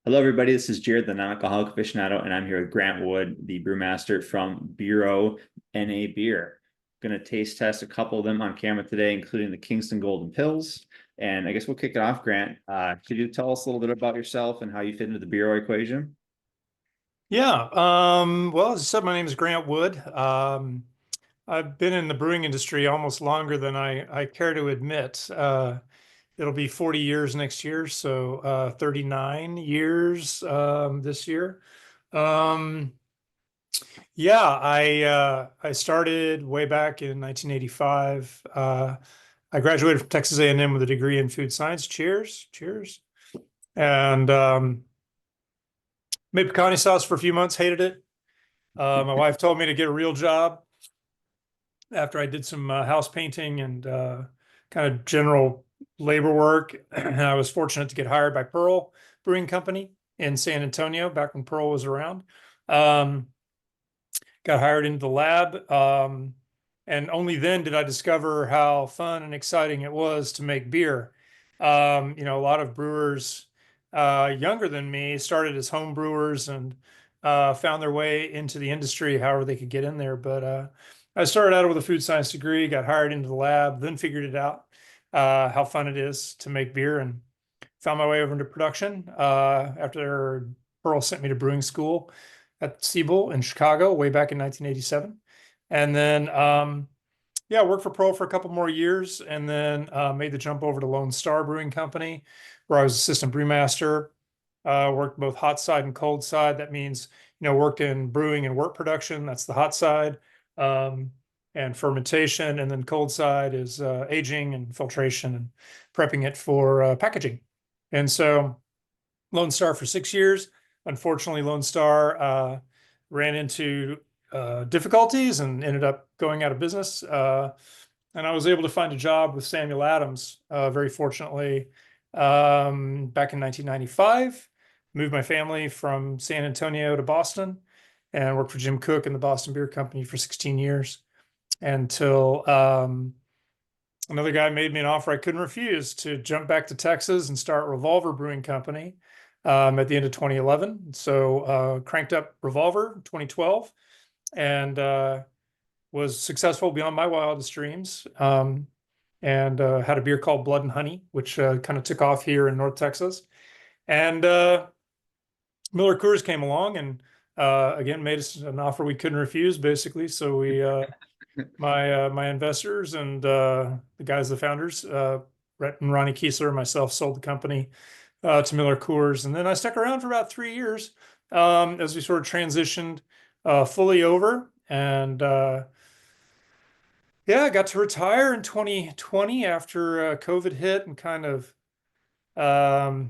Hello, everybody. This is Jared, the non-alcoholic aficionado, and I'm here with Grant Wood, the brewmaster from Bureau NA Beer. Going to taste test a couple of them on camera today, including the Kingston Golden Pils. And I guess we'll kick it off, Grant. Could you tell us a little bit about yourself and how you fit into the Bureau equation? Yeah. Well, as I said, my name is Grant Wood. I've been in the brewing industry almost longer than I care to admit. It'll be 40 years next year, so 39 years this year. Um, yeah, I started way back in 1985. I graduated from Texas A&M with a degree in food science. Cheers, cheers. And made pecani sauce for a few months, hated it. My wife told me to get a real job after I did some house painting and kind of general labor work. I was fortunate to get hired by Pearl Brewing Company in San Antonio back when Pearl was around. Um, got hired into the lab. And only then did I discover how fun and exciting it was to make beer. A lot of brewers younger than me started as home brewers and found their way into the industry however they could get in there. But I started out with a food science degree, got hired into the lab, then figured it out how fun it is to make beer and found my way over into production after Pearl sent me to brewing school at Siebel in Chicago way back in 1987. And then, yeah, worked for Pearl for a couple more years and then made the jump over to Lone Star Brewing Company, where I was assistant brewmaster. Worked both hot side and cold side. That means, worked in brewing and wort production. That's the hot side. Um, and fermentation. And then cold side is aging and filtration and prepping it for packaging. And so Lone Star for 6 years. Unfortunately, Lone Star ran into difficulties and ended up going out of business. And I was able to find a job with Samuel Adams, very fortunately, back in 1995. Moved my family from San Antonio to Boston and worked for Jim Cook in the Boston Beer Company for 16 years until another guy made me an offer I couldn't refuse to jump back to Texas and start Revolver Brewing Company at the end of 2011. So cranked up Revolver 2012 and was successful beyond my wildest dreams. And had a beer called Blood and Honey, which kind of took off here in North Texas. And Miller Coors came along and again made us an offer we couldn't refuse, basically. So we my investors and the guys, the founders, Rhett and Ronnie Kiesler and myself sold the company to Miller Coors. And then I stuck around for about 3 years as we sort of transitioned fully over. And yeah, I got to retire in 2020 after COVID hit and kind of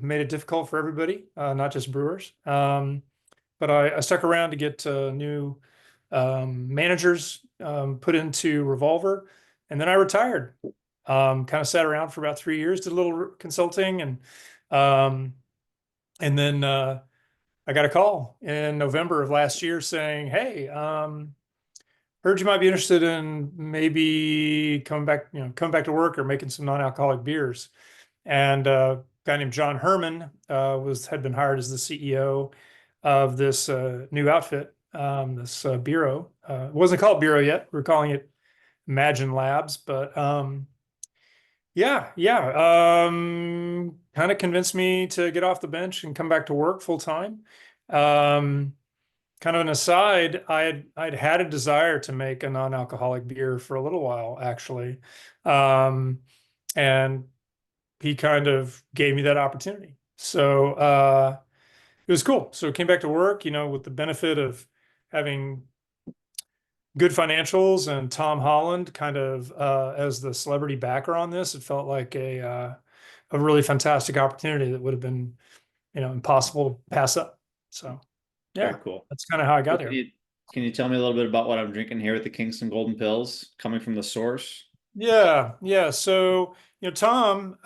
made it difficult for everybody, not just brewers. But I stuck around to get new managers put into Revolver, and then I retired. Kind of sat around for about 3 years, did a little consulting, um, and then I got a call in November of last year saying, "Hey, heard you might be interested in maybe coming back to work or making some non-alcoholic beers." And a guy named John Herman had been hired as the CEO of this new outfit, this Bureau. It wasn't called Bureau yet. We are calling it Imagine Labs, but yeah, kind of convinced me to get off the bench and come back to work full time. Um, Kind of an aside, I'd had a desire to make a non-alcoholic beer for a little while, actually, um, and he kind of gave me that opportunity. So it was cool. So I came back to work, with the benefit of having good financials and Tom Holland kind of as the celebrity backer on this. It felt like a really fantastic opportunity that would have been, impossible to pass up. So Very yeah, cool. that's kind of how I got Well, there. can you tell me a little bit about what I'm drinking here with the Kingston Golden Pils coming from the source? Yeah, yeah. So, Tom,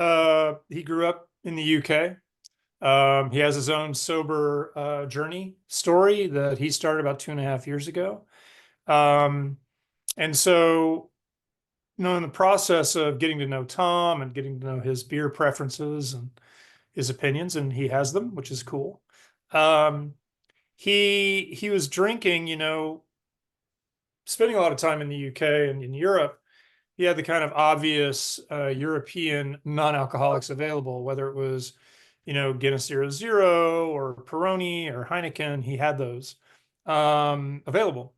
he grew up in the UK. He has his own sober journey story that he started about 2.5 years ago. Um, and so, in the process of getting to know Tom and getting to know his beer preferences and his opinions, and he has them, which is cool. Um, he was drinking, spending a lot of time in the UK and in Europe. He had the kind of obvious European non-alcoholics available, whether it was, Guinness 0.0 or Peroni or Heineken. He had those available.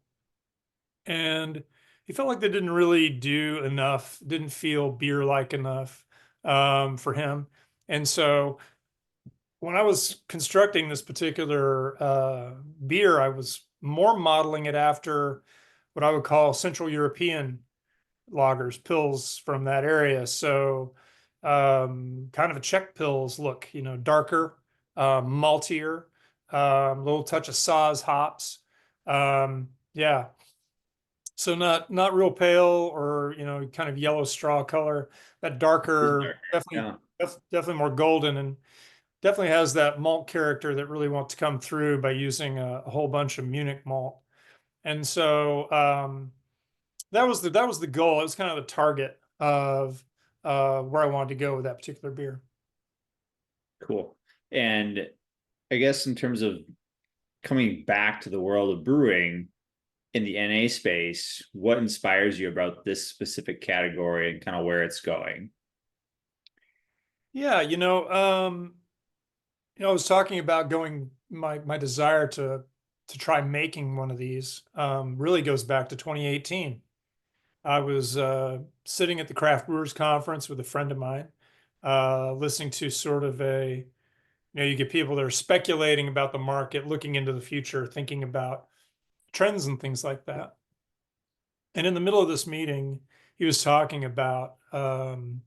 And he felt like they didn't really do enough, didn't feel beer-like enough for him. And so when I was constructing this particular beer, I was more modeling it after what I would call Central European lagers, pills from that area. So kind of a Czech pills look, darker, maltier, a little touch of Saaz hops. Yeah. So not real pale or, kind of yellow straw color, that darker, definitely, Yeah. definitely more golden, and definitely has that malt character that really wants to come through by using a whole bunch of Munich malt. And so that was the goal. It was kind of the target of where I wanted to go with that particular beer. Cool. And I guess in terms of coming back to the world of brewing in the NA space, what inspires you about this specific category and kind of where it's going? Yeah, I was talking about going my desire to try making one of these really goes back to 2018. I was sitting at the Craft Brewers Conference with a friend of mine, listening to sort of you get people that are speculating about the market, looking into the future, thinking about trends and things like that. And in the middle of this meeting, he was talking about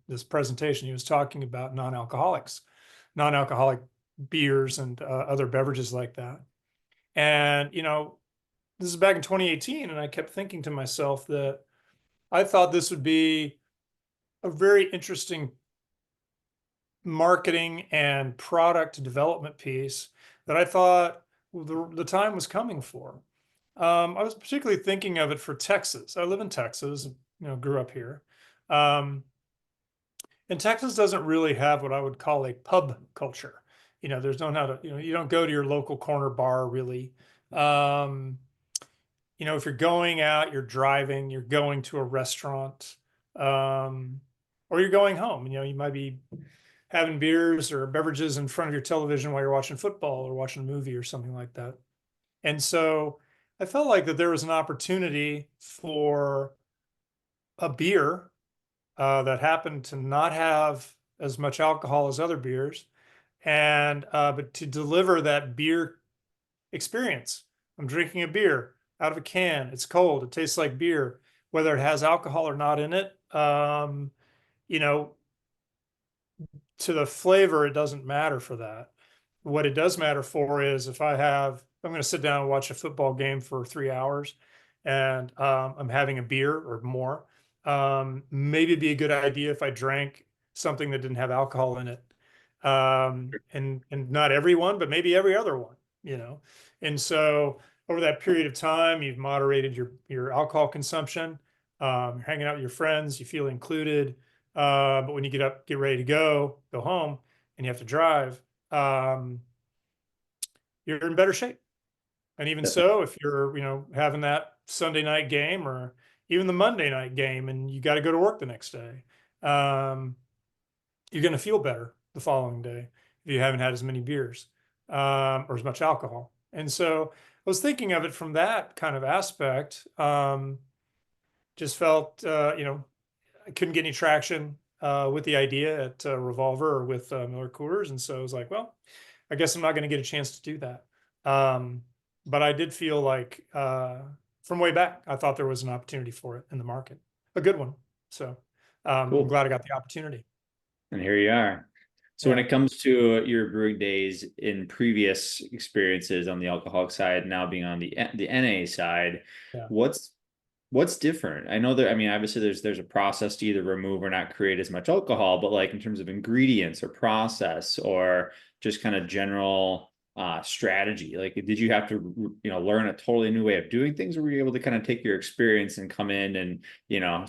this presentation. He was talking about non-alcoholic beers and other beverages like that. And, this is back in 2018. And I kept thinking to myself that I thought this would be a very interesting marketing and product development piece that I thought the time was coming for. I was particularly thinking of it for Texas. I live in Texas, grew up here. And Texas doesn't really have what I would call a pub culture. There's no how to, you don't go to your local corner bar really. If you're going out, you're driving, you're going to a restaurant, or you're going home. You might be having beers or beverages in front of your television while you're watching football or watching a movie or something like that. And so I felt like that there was an opportunity for a beer that happened to not have as much alcohol as other beers, and but to deliver that beer experience. I'm drinking a beer out of a can. It's cold. It tastes like beer, whether it has alcohol or not in it. You know, to the flavor, it doesn't matter for that. What it does matter for is if I'm going to sit down and watch a football game for 3 hours and I'm having a beer or more, maybe it'd be a good idea if I drank something that didn't have alcohol in it. And not everyone, but maybe every other one. And so over that period of time, you've moderated your alcohol consumption, you're hanging out with your friends, you feel included. But when you get ready to go home and you have to drive, you're in better shape. And even so, if you're, having that Sunday night game or even the Monday night game and you got to go to work the next day, you're going to feel better the following day if you haven't had as many beers or as much alcohol. And so I was thinking of it from that kind of aspect. Just felt, I couldn't get any traction with the idea at Revolver or with Miller Coors. And so I was like, well, I guess I'm not going to get a chance to do that. But I did feel like from way back, I thought there was an opportunity for it in the market, a good one. So Cool. I'm glad I got the opportunity. And here you are. So when it comes to your brewing days in previous experiences on the alcoholic side, now being on the NA side, Yeah. what's different? I know that, I mean, obviously there's a process to either remove or not create as much alcohol, but like in terms of ingredients or process or just kind of general strategy, like did you have to learn a totally new way of doing things, or were you able to kind of take your experience and come in and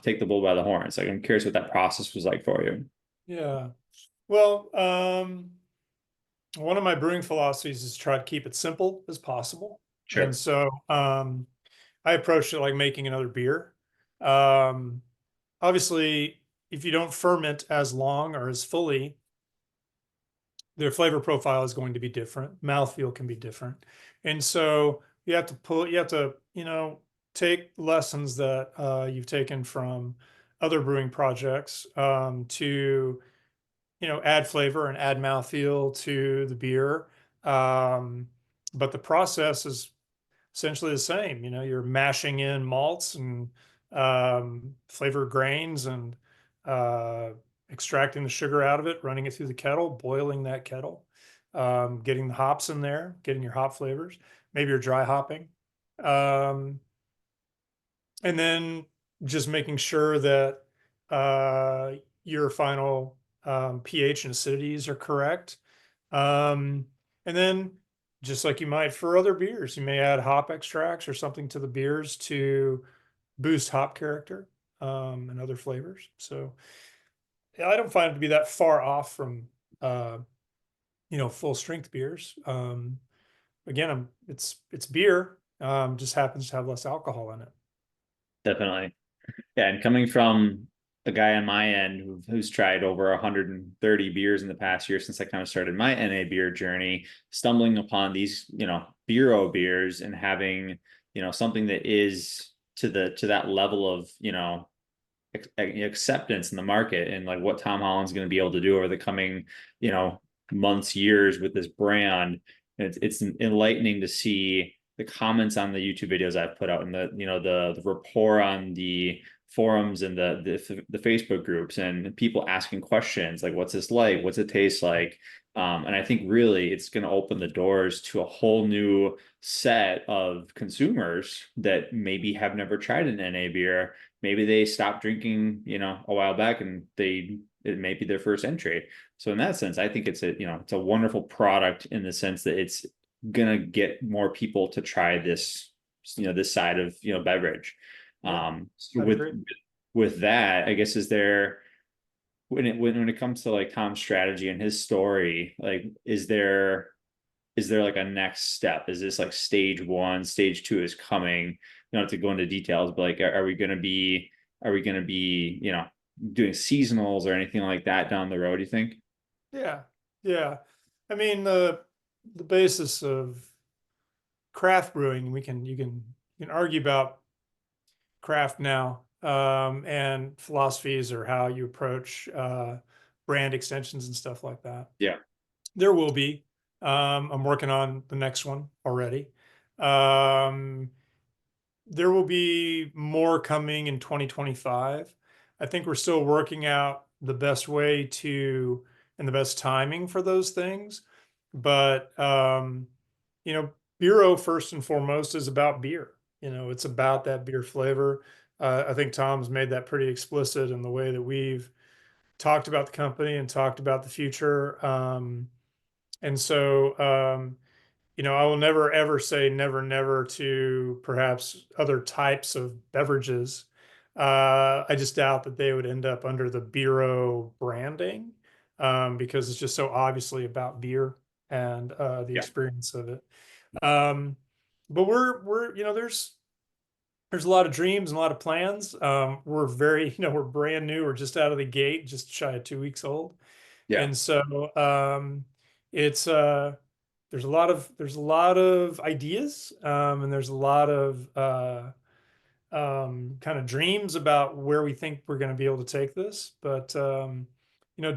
take the bull by the horns? Like I'm curious what that process was like for you. Yeah. Well, one of my brewing philosophies is to try to keep it simple as possible. And Sure. so I approached it like making another beer. Um, Obviously, if you don't ferment as long or as fully, their flavor profile is going to be different. Mouthfeel can be different. And so you have to, take lessons that you've taken from other brewing projects to, add flavor and add mouthfeel to the beer. Um, but the process is essentially the same. You're mashing in malts and flavored grains and uh, extracting the sugar out of it, running it through the kettle, boiling that kettle, getting the hops in there, getting your hop flavors. Maybe you're dry hopping. Um, and then just making sure that uh, your final pH and acidities are correct. Um, and then, just like you might for other beers, you may add hop extracts or something to the beers to boost hop character and other flavors. So yeah, I don't find it to be that far off from uh, full strength beers. Again, it's beer, just happens to have less alcohol in it. Definitely. Yeah, and coming from a guy on my end who's tried over 130 beers in the past year since I kind of started my NA beer journey, stumbling upon these, Bureau beers and having, something that is to that level of, acceptance in the market and like what Tom Holland's going to be able to do over the coming, months, years with this brand. It's enlightening to see the comments on the YouTube videos I've put out and the rapport on the forums and the Facebook groups and people asking questions like, what's this like? What's it taste like? And I think really it's going to open the doors to a whole new set of consumers that maybe have never tried an NA beer. Maybe they stopped drinking, a while back and it may be their first entry. So in that sense, I think it's a wonderful product in the sense that it's gonna get more people to try this, this side of, beverage. Yeah, So I'd agree. with that, I guess, is there when it comes to like Tom's strategy and his story, like is there like a next step? Is this like stage one, stage two is coming? You don't have to go into details, but like, are we going to be, doing seasonals or anything like that down the road? You think? Yeah, yeah. I mean, the basis of craft brewing, you can argue about craft now and philosophies or how you approach brand extensions and stuff like that. Yeah, There will be. I'm working on the next one already. Um, there will be more coming in 2025. I think we're still working out the best way to and the best timing for those things. But you know, Bureau first and foremost is about beer. It's about that beer flavor. I think Tom's made that pretty explicit in the way that we've talked about the company and talked about the future. And so I will never ever say never, never to perhaps other types of beverages. I just doubt that they would end up under the Bureau branding because it's just so obviously about beer and the yeah, experience of it. Um, but we're there's a lot of dreams and a lot of plans. We're very we're brand new. We're just out of the gate, just shy of 2 weeks old, yeah, and so it's there's a lot of ideas and there's a lot of kind of dreams about where we think we're going to be able to take this. But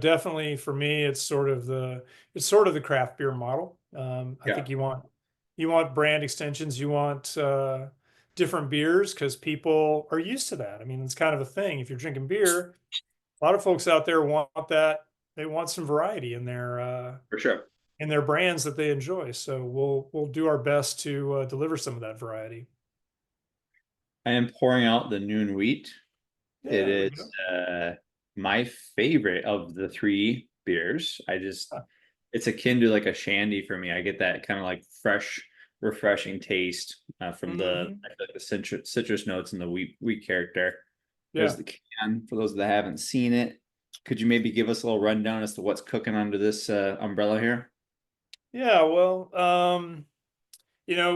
definitely for me, it's sort of the craft beer model. I yeah, think you want brand extensions, you want different beers because people are used to that. I mean, it's kind of a thing. If you're drinking beer, a lot of folks out there want that. They want some variety for sure. in their brands that they enjoy. So we'll do our best to deliver some of that variety. I am pouring out the noon wheat. Yeah, It there we is go. my favorite of the three beers. It's akin to like a shandy for me. I get that kind of like fresh, refreshing taste from Hmm. the citrus notes and the wheat character. There's Yeah. the can for those that haven't seen it. Could you maybe give us a little rundown as to what's cooking under this umbrella here? Yeah, well,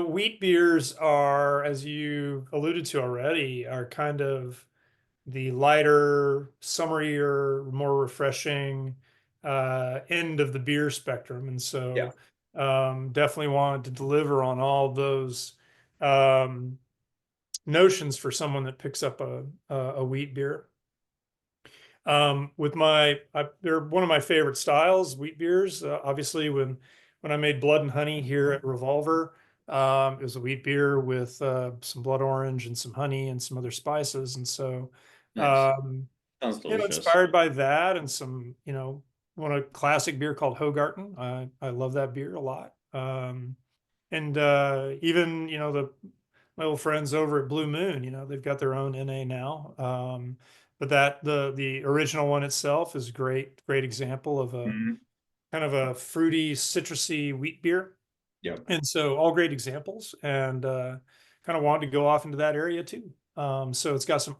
wheat beers are, as you alluded to already, are kind of the lighter, summerier, more refreshing end of the beer spectrum. And Yeah. so definitely wanted to deliver on all those um, notions for someone that picks up a wheat beer. They're one of my favorite styles, wheat beers. Obviously, when I made Blood and Honey here at Revolver, it was a wheat beer with some blood orange and some honey and some other spices. And so, Nice. um, Sounds delicious. inspired by that and some, one a classic beer called Hogarten. I love that beer a lot. And even my old friends over at Blue Moon, they've got their own NA now. But the original one itself is a great example of a Mhm. kind of a fruity, citrusy wheat beer. Yep. And so all great examples, and kind of wanted to go off into that area too. So it's got some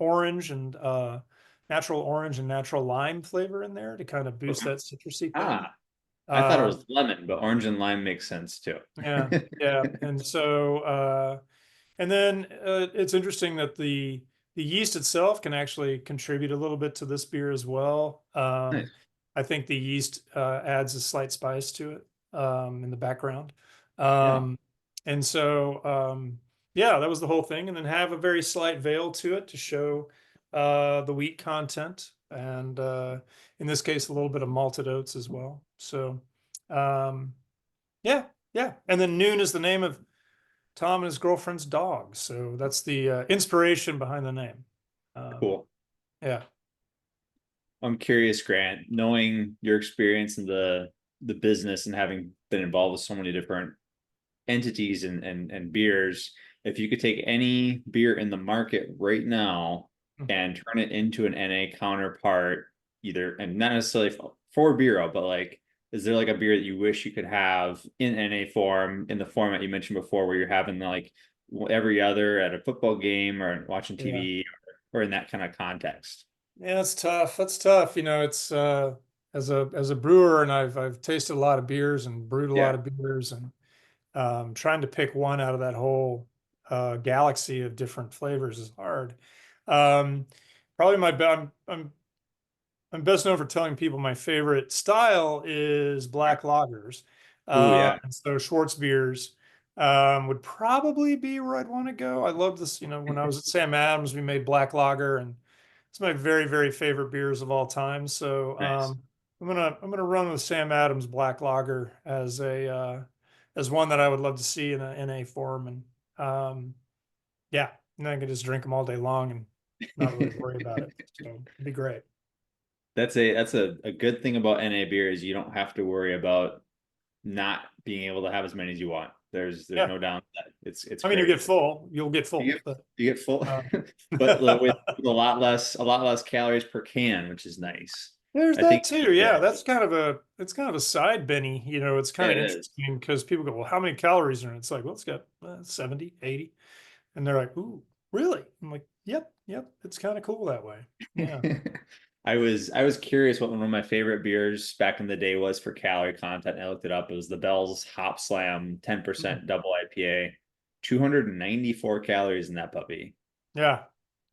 natural orange and natural lime flavor in there to kind of boost that citrusy thing. Ah, I thought it Um, was lemon, but orange and lime makes sense too. yeah, yeah. And so and then it's interesting that the yeast itself can actually contribute a little bit to this beer as well. Nice. I think the yeast adds a slight spice to it in the background. Yeah. Um, and so, yeah, that was the whole thing. And then have a very slight veil to it to show the wheat content. And in this case, a little bit of malted oats as well. So, um, yeah, yeah. And then Noon is the name of Tom and his girlfriend's dog. So that's the inspiration behind the name. Cool. Yeah. I'm curious, Grant, knowing your experience in the business and having been involved with so many different entities and beers, if you could take any beer in the market right now Mm. and turn it into an NA counterpart, either and not necessarily for Bureau, but like, is there like a beer that you wish you could have in NA form in the format you mentioned before, where you're having like every other at a football game or watching Yeah. TV or in that kind of context? Yeah, that's tough. That's tough. It's as a brewer, and I've tasted a lot of beers and brewed a lot Yeah. of beers, and trying to pick one out of that whole galaxy of different flavors is hard. Um, Probably I'm best known for telling people my favorite style is black lagers. Oh yeah. And so Schwartz beers would probably be where I'd want to go. I love this. When I was at Sam Adams, we made black lager, and it's my very favorite beers of all time. So Nice. I'm gonna run with Sam Adams black lager as one that I would love to see in a form, and yeah, and then I can just drink them all day long and not really worry about it. So it'd be great. That's a good thing about NA beer is you don't have to worry about not being able to have as many as you want. There's Yeah. no downside. It's I mean, you great. get full. You'll get You full, get but you get full, uh, but with a lot less calories per can, which is nice. there's I that think too. yeah, Yeah, it's kind of a side Benny. It's kind it of is. interesting because people go, "Well, how many calories are in it?" It's like, "Well, it's got 70, 80," and they're like, "Ooh, really?" I'm like, "Yep, yep. It's kind of cool that way." Yeah, I was curious what one of my favorite beers back in the day was for calorie content. I looked it up. It was the Bell's Hop Slam Mm. 10% double IPA, 294 calories in that puppy. Yeah.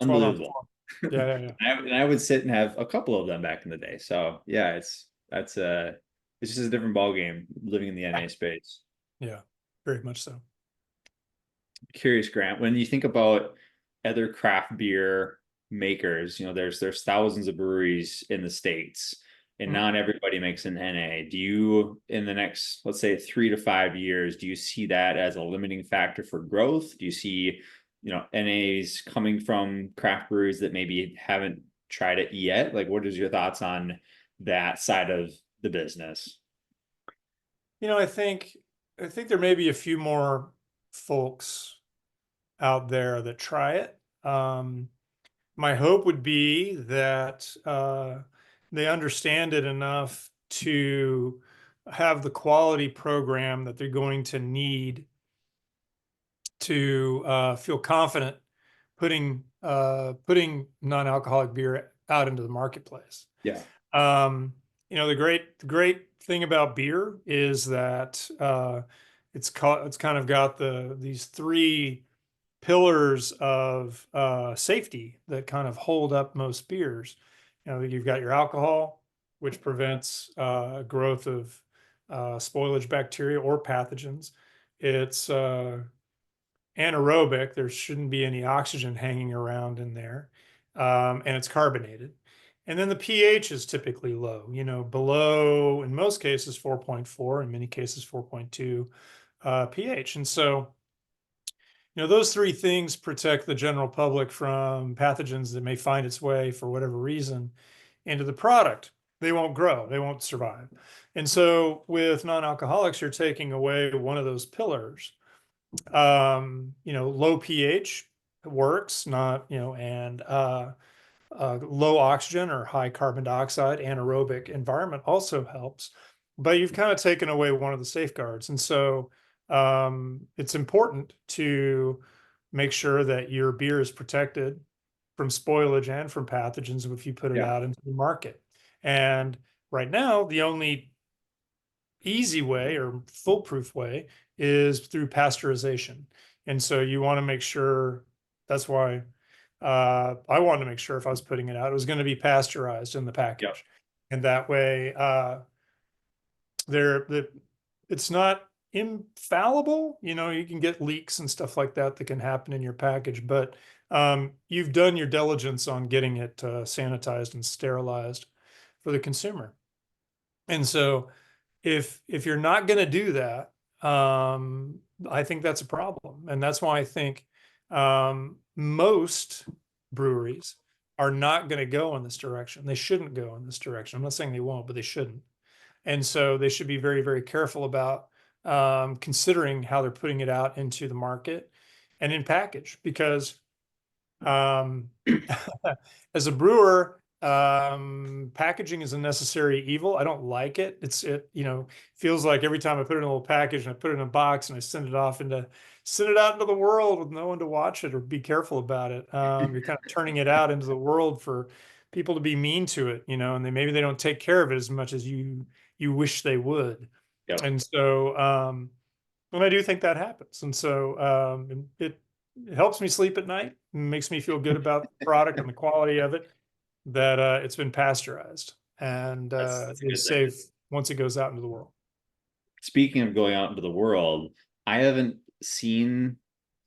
That's what I'm Unbelievable. for. Yeah, yeah, yeah, And I would sit and have a couple of them back in the day. So yeah, it's just a different ball game living in the yeah, NA space. yeah. Very much so. Curious, Grant, when you think about other craft beer makers, there's thousands of breweries in the States, and Mhm. not everybody makes an NA. Do you, in the next, let's say, 3 to 5 years, do you see that as a limiting factor for growth? Do you see, NAs coming from craft breweries that maybe haven't tried it yet? Like, what is your thoughts on that side of the business? I think there may be a few more folks out there that try it. My hope would be that they understand it enough to have the quality program that they're going to need to feel confident putting non-alcoholic beer out into the marketplace. Yeah. Um, The great thing about beer is that it's kind of got these three pillars of safety that kind of hold up most beers. You've got your alcohol, which prevents growth of spoilage bacteria or pathogens. It's anaerobic. There shouldn't be any oxygen hanging around in there. And it's carbonated. And then the pH is typically low, below, in most cases, 4.4, in many cases, 4.2 pH. And so, those three things protect the general public from pathogens that may find its way for whatever reason into the product. They won't grow, they won't survive. And so with non-alcoholics, you're taking away one of those pillars. Low pH works, not, and low oxygen or high carbon dioxide anaerobic environment also helps, but you've kind of taken away one of the safeguards. And so it's important to make sure that your beer is protected from spoilage and from pathogens if you put it out into the market. And right now, the only easy way or foolproof way is through pasteurization. And so you want to make sure, that's why I wanted to make sure if I was putting it out, it was going to be pasteurized in the package. And that way it's not infallible. You can get leaks and stuff like that can happen in your package, but you've done your diligence on getting it sanitized and sterilized for the consumer. And so if you're not going to do that, I think that's a problem. And that's why I think most breweries are not going to go in this direction. They shouldn't go in this direction. I'm not saying they won't, but they shouldn't. And so they should be very, very careful about considering how they're putting it out into the market and in package, because as a brewer, packaging is a necessary evil. I don't like it. It feels like every time I put it in a little package and I put it in a box and I send it out into the world with no one to watch it or be careful about it. You're kind of turning it out into the world for people to be mean to it, and maybe they don't take care of it as much as you wish they would. And so, and I do think that happens. And so, it helps me sleep at night, makes me feel good about the product and the quality of it, that it's been pasteurized and is safe once it goes out into the world. Speaking of going out into the world, I haven't seen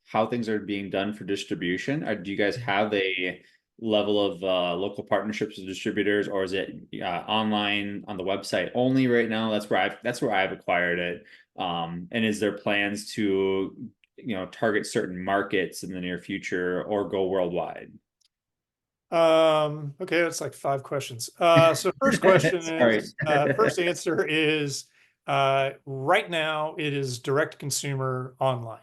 how things are being done for distribution. Do you guys have a level of local partnerships with distributors, or is it online on the website only right now? That's where I've acquired it. And is there plans to target certain markets in the near future or go worldwide? Okay, that's like 5 questions. So first question is, first answer is, right now it is direct consumer online.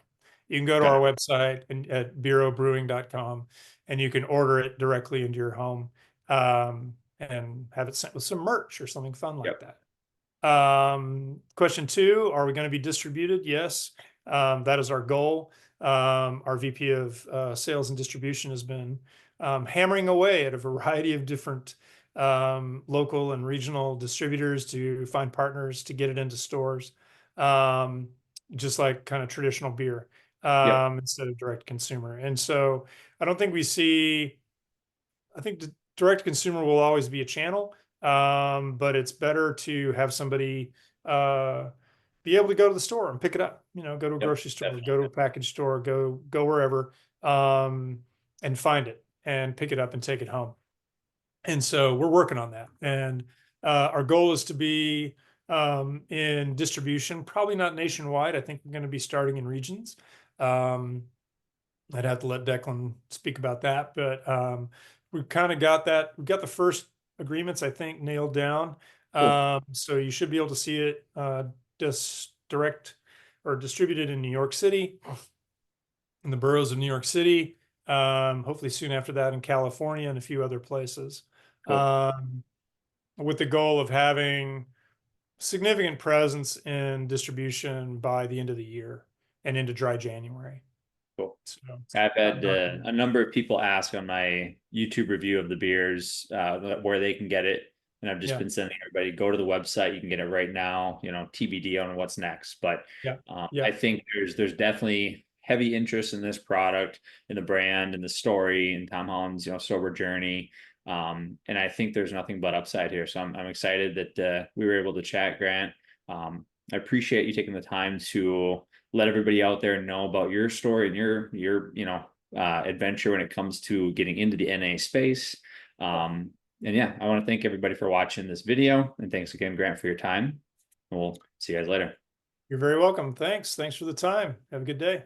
You can go to our website at berobrewing.com and you can order it directly into your home, and have it sent with some merch or something fun like that. Question 2, are we going to be distributed? Yes. That is our goal. Our VP of sales and distribution has been hammering away at a variety of different local and regional distributors to find partners to get it into stores, just like kind of traditional beer, instead of direct consumer. And so I don't think I think the direct consumer will always be a channel, but it's better to have somebody be able to go to the store and pick it up, go to a grocery store, go to a package store, go wherever, and find it and pick it up and take it home. And so we're working on that. And our goal is to be in distribution, probably not nationwide. I think we're going to be starting in regions. I'd have to let Declan speak about that, but we've kind of got that. We've got the first agreements, I think, nailed down. So you should be able to see it just direct or distributed in New York City, in the boroughs of New York City, hopefully soon after that in California and a few other places, with the goal of having significant presence in distribution by the end of the year and into dry January. Cool. So, I've had a number of people ask on my YouTube review of the beers where they can get it. And I've just Yeah. been sending everybody, go to the website, you can get it right now, TBD on what's next. But Yeah. Yeah. I think there's definitely heavy interest in this product, in the brand, and the story, and Tom Holland's, sober journey. And I think there's nothing but upside here. So I'm excited that we were able to chat, Grant. I appreciate you taking the time to let everybody out there know about your story and your adventure when it comes to getting into the NA space. And yeah, I want to thank everybody for watching this video, and thanks again, Grant, for your time. We'll see you guys later. You're very welcome. Thanks for the time. Have a good day.